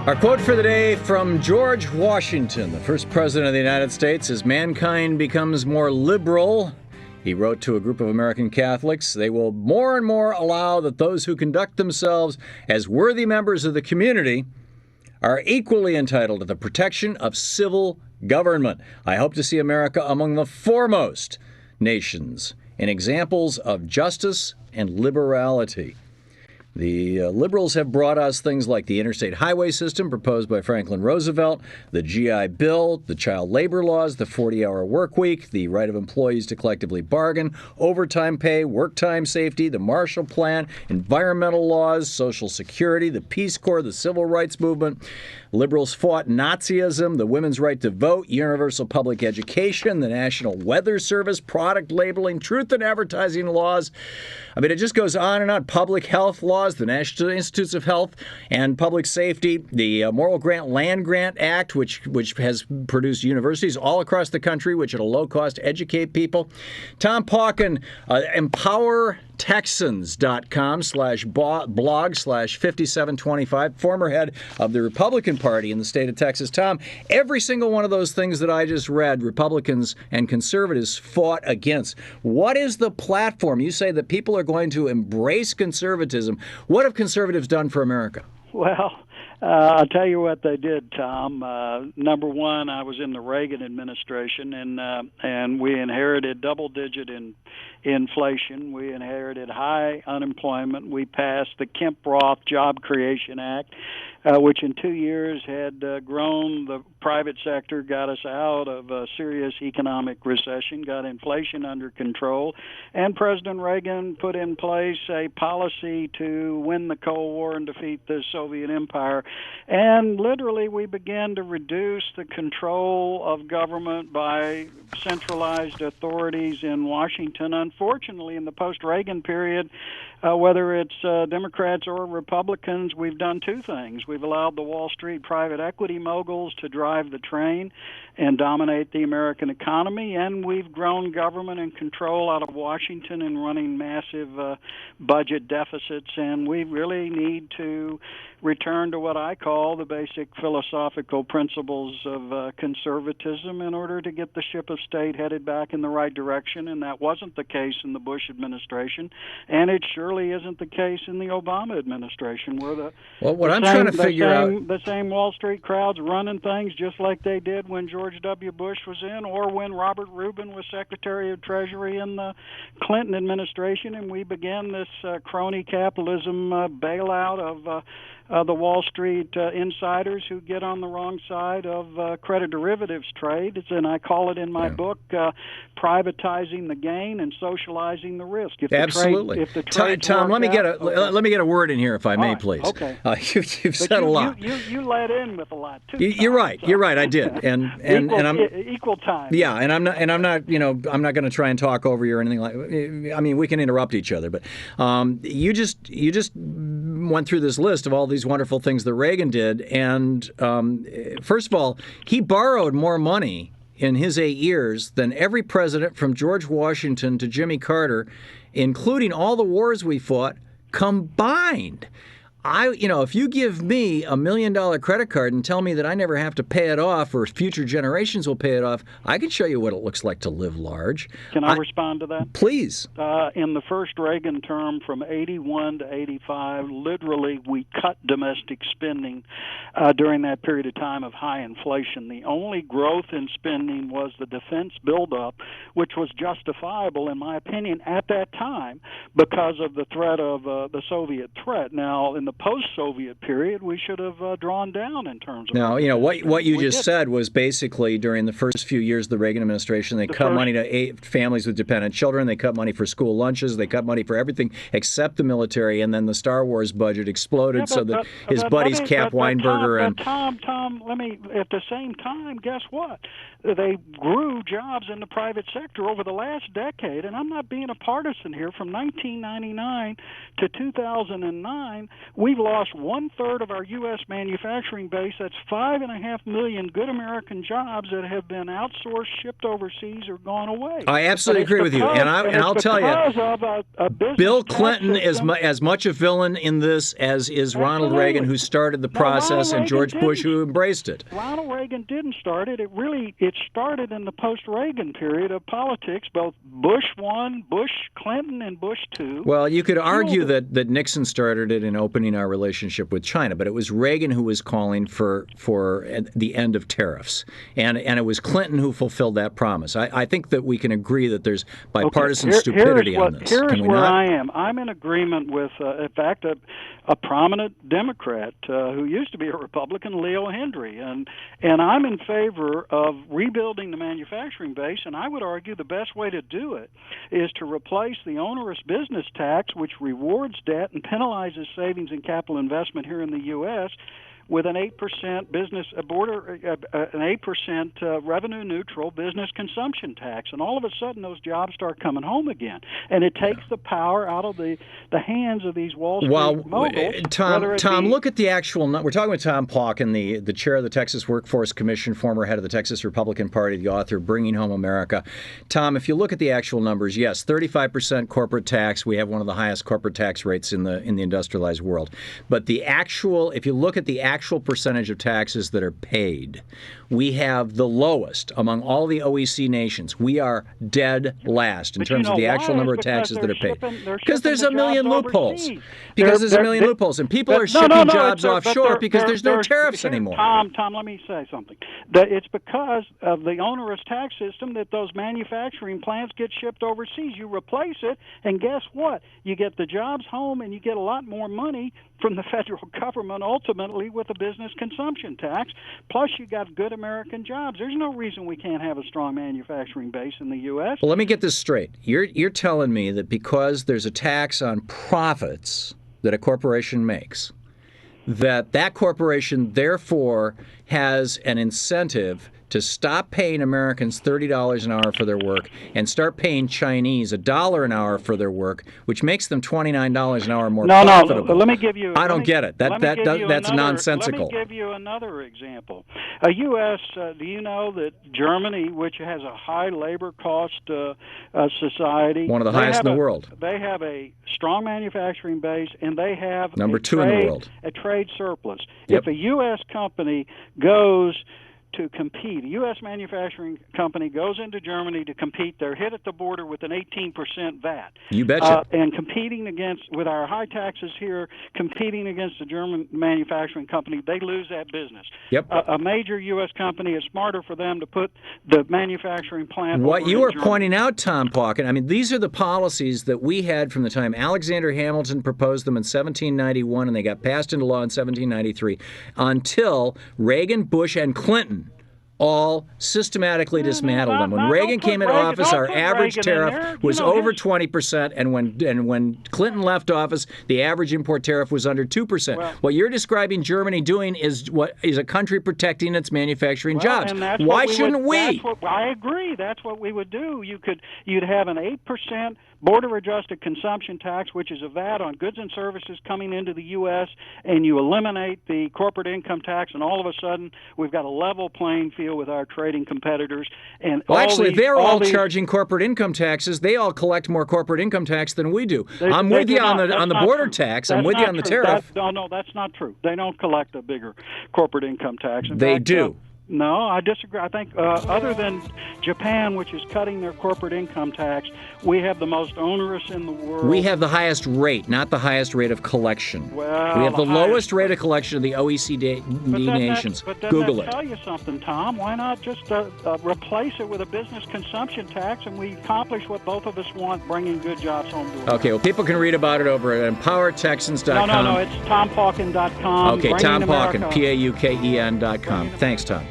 Our quote for the day from George Washington, the first president of the United States. As mankind becomes more liberal, he wrote to a group of American Catholics, they will more and more allow that those who conduct themselves as worthy members of the community are equally entitled to the protection of civil government. I hope to see America among the foremost nations in examples of justice and liberality. The liberals have brought us things like the interstate highway system proposed by Franklin Roosevelt, the GI Bill, the child labor laws, the 40-hour work week, the right of employees to collectively bargain, overtime pay, work time safety, the Marshall Plan, environmental laws, Social Security, the Peace Corps, the Civil Rights Movement. Liberals fought Nazism, the women's right to vote, universal public education, the National Weather Service, product labeling, truth in advertising laws. I mean, it just goes on and on. Public health laws, the National Institutes of Health and Public Safety, the Morrill Grant Land Grant Act, which has produced universities all across the country, which at a low cost educate people. Thom Pauken, EmpowerTexans.com/blog/5725, former head of the Republican Party in the state of Texas. Tom, every single one of those things that I just read, Republicans and conservatives fought against. What is the platform? You say that people are going to embrace conservatism. What have conservatives done for America? Well, I'll tell you what they did, Tom. Number one, I was in the Reagan administration, and we inherited double-digit inflation. We inherited high unemployment. We passed the Kemp-Roth Job Creation Act, which in 2 years had grown the private sector, got us out of a serious economic recession, got inflation under control, and President Reagan put in place a policy to win the Cold War and defeat the Soviet Empire. And literally we began to reduce the control of government by centralized authorities in Washington. Unfortunately, in the post-Reagan period, whether it's Democrats or Republicans, we've done two things. We've allowed the Wall Street private equity moguls to drive the train and dominate the American economy, and we've grown government and control out of Washington and running massive budget deficits, and we really need to return to what I call the basic philosophical principles of conservatism in order to get the ship of state headed back in the right direction, and that wasn't the case in the Bush administration, and it surely isn't the case in the Obama administration, where the same Wall Street crowds running things just like they did when George W. Bush was in, or when Robert Rubin was Secretary of Treasury in the Clinton administration, and we began this crony capitalism bailout of the Wall Street insiders who get on the wrong side of credit derivatives trade, and I call it in my book privatizing the gain and socializing the risk. Absolutely. Tom, let me get a word in here, if I may, please. Okay. You've said a lot. You let in with a lot too. You're right. You're right. I did, and I'm equal time. Yeah, and I'm not I'm not going to try and talk over you or anything like. I mean, we can interrupt each other, but you just went through this list of all these wonderful things that Reagan did, and first of all, he borrowed more money in his 8 years than every president from George Washington to Jimmy Carter, including all the wars we fought combined. If you give me $1 million credit card and tell me that I never have to pay it off or future generations will pay it off, I can show you what it looks like to live large. Can I respond to that? Please. In the first Reagan term from 81 to 85, literally we cut domestic spending during that period of time of high inflation. The only growth in spending was the defense buildup, which was justifiable, in my opinion, at that time because of the threat of the Soviet threat. Now, in the post-Soviet period, we should have drawn down in terms of... Now, what you just said was basically during the first few years of the Reagan administration, they cut money to families with dependent children, they cut money for school lunches, they cut money for everything except the military, and then the Star Wars budget exploded so that his buddies Cap Weinberger and... Tom, at the same time, guess what? They grew jobs in the private sector over the last decade, and I'm not being a partisan here, from 1999 to 2009, we've lost 1/3 of our U.S. manufacturing base. That's 5.5 million good American jobs that have been outsourced, shipped overseas, or gone away. I absolutely agree with you, and I'll tell you, Bill Clinton is as much a villain in this as is Ronald Reagan, who started the process, and George Bush, who embraced it. Ronald Reagan didn't start it. It started in the post-Reagan period of politics. Both Bush 1, Bush Clinton, and Bush 2. Well, you could argue that Nixon started it in opening our relationship with China, but it was Reagan who was calling for the end of tariffs, and it was Clinton who fulfilled that promise. I think that we can agree that there's bipartisan stupidity on this. Here's where I am. I'm in agreement with, in fact, a prominent Democrat who used to be a Republican, Leo Hendry, and I'm in favor of rebuilding the manufacturing base, and I would argue the best way to do it is to replace the onerous business tax, which rewards debt and penalizes savings and capital investment here in the U.S., with an 8% an 8% revenue neutral business consumption tax, and all of a sudden those jobs start coming home again, and it takes the power out of the hands of these Wall Street moguls. Tom, look at the actual. We're talking with Thom Plotkin, the chair of the Texas Workforce Commission, former head of the Texas Republican Party, the author of Bringing Home America. Tom, if you look at the actual numbers, yes, 35% corporate tax. We have one of the highest corporate tax rates in the industrialized world. But if you look at the actual percentage of taxes that are paid, we have the lowest among all the OECD nations. We are dead last in terms of the actual number of taxes that are paid. Because there's a million loopholes. Because there's a million loopholes, and people are shipping jobs offshore because there's no tariffs anymore. Tom, let me say something. It's because of the onerous tax system that those manufacturing plants get shipped overseas. You replace it, and guess what? You get the jobs home, and you get a lot more money from the federal government ultimately with a business consumption tax. Plus, you got good American jobs. There's no reason we can't have a strong manufacturing base in the U.S. Well, let me get this straight. You're telling me that because there's a tax on profits that a corporation makes, that corporation therefore has an incentive to stop paying Americans $30 an hour for their work and start paying Chinese $1 an hour for their work, which makes them $29 an hour more profitable. No, let me give you. I don't get it. That's nonsensical. Let me give you another example. U.S. Do you know that Germany, which has a high labor cost society, one of the highest in the world, they have a strong manufacturing base, and they have number 2 in the world, a trade surplus. Yep. If a U.S. company goes to compete, a U.S. manufacturing company goes into Germany to compete, they're hit at the border with an 18% VAT. You betcha. And competing with our high taxes here, competing against a German manufacturing company, they lose that business. Yep. A major U.S. company, is smarter for them to put the manufacturing plant What over you in are Germany. pointing out, Thom Plotkin, I mean, these are the policies that we had from the time Alexander Hamilton proposed them in 1791, and they got passed into law in 1793, until Reagan, Bush, and Clinton all systematically dismantled them. When Reagan came into office, our average tariff was over 20%, and when Clinton left office, the average import tariff was under 2%. What you're describing Germany doing is a country protecting its manufacturing jobs. Why shouldn't we? I agree. That's what we would do. You'd have an 8% border-adjusted consumption tax, which is a VAT on goods and services coming into the U.S., and you eliminate the corporate income tax, and all of a sudden we've got a level playing field with our trading competitors. And they're all charging corporate income taxes. They all collect more corporate income tax than we do. I'm with you on the border tax. I'm with you on the tariff. No, that's not true. They don't collect a bigger corporate income tax. They do. No, I disagree. I think other than Japan, which is cutting their corporate income tax, we have the most onerous in the world. We have the highest rate, not the highest rate of collection. Well, we have the lowest rate of collection of the OECD nations. Google it. But tell you something, Tom. Why not just replace it with a business consumption tax, and we accomplish what both of us want, bringing good jobs home to us. Okay, well, people can read about it over at EmpowerTexans.com. No, it's TomPlotkin.com. Okay, Thom Plotkin, PAUKEN.com. Thanks, Tom.